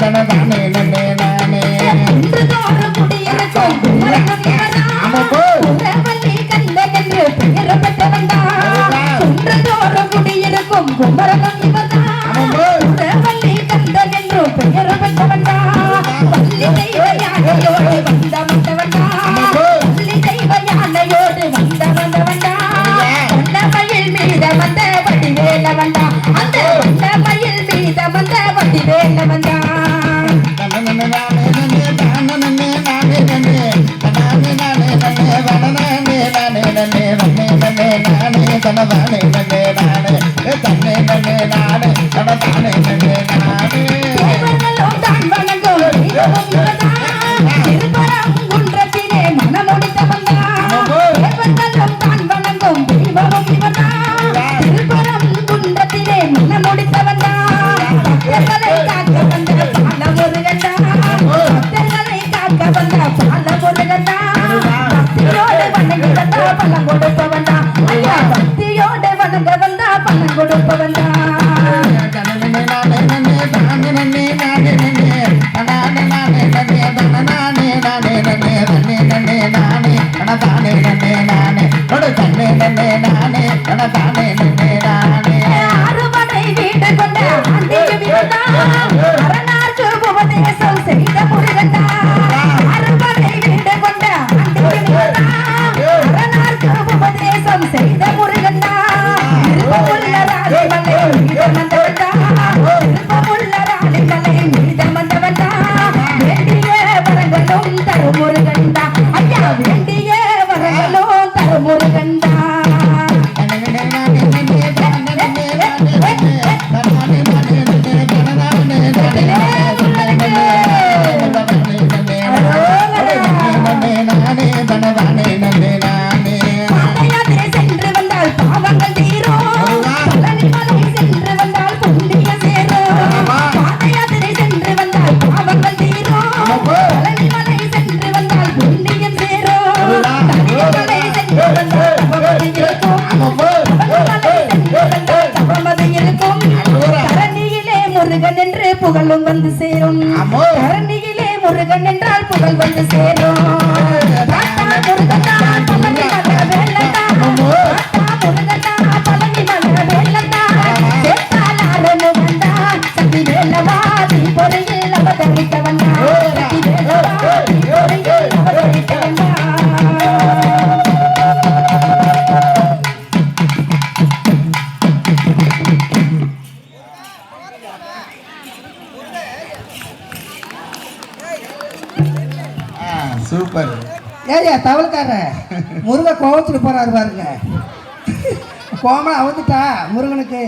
தனதானே நன்னே நானே குடியிருக்கும் குடியிருக்கும் குமரகம் இவர்தான் வள்ளி கந்தன் என்று பெயர் பெற்றவன்டா வள்ளி தெய்வ யானையோடு வந்த வந்தவன்டா வள்ளி தெய்வ யானையோடு வந்த வந்தவன்டா மயில் மீத வந்த வடி வேலவன்டா அந்த மயில் மீத வந்த வடி வேலவன்டா தனதானே நன்னே நானே தன்னை நன்னே நானே தனதானே நன்னே நானே தேவர்களும் தான் வணங்கும் திருப்பரங்குன்றத்திலே மனமுடித்தவன்டா தேவர்களும் தான் வணங்கும் தெய்வமும் இவன்தான் திருப்பரங்குன்றத்திலே மனமுடித்தவன்டா பக்தர்களை காக்க வந்த பால முருகன்டா பக்தர்களை காக்க வந்த பால முருகன்டா பக்தியோடு வணங்கி வந்தா பலம் கொடுப்பவன்டா ஐயா பக்தியோடு வணங்க வந்தா பலம் கொடுப்பவன்டா அறுபடை வீடு கொண்ட அரணாற்று உபதேசம் செய்த முருகன்டா அறுபடை வீடு கொண்ட அரணாற்று உபதேசம் செய்த முருகன்டா திருப்பமுள்ள ராணிமலை மீதம் வந்தவன்டா திருப்பமுள்ள ராணிமலை மீதம் வந்தவன்டா வேண்டிய வரங்களும் தரும் முருகன்டா ஐயா வேண்டிய வரங்களும் தரும் முருகன்டா சென்று வந்தால் பாவங்கள் தீரும் பழனிமலை சென்று வந்தால் புண்ணிய சேரும் பாதயாத்திரை சென்று வந்தால் பாவங்கள் தீரும் பழனிமலை சென்று வந்தால் புண்ணியம் சேரும் தனிமலை சென்று வந்தால் தவமது இருக்கும் தவமது இருக்கும் தரணியிலே முருகன் என்று புகழும் வந்து சேரும் தரணியிலே முருகன் என்றால் புகழ் வந்து சேரும் சூப்பர். ஏயா தவளுக்கார முருக கோவச்சுட்டு போறாரு பாருங்க. கோமலை அவுத்துட்டா முருகனுக்கு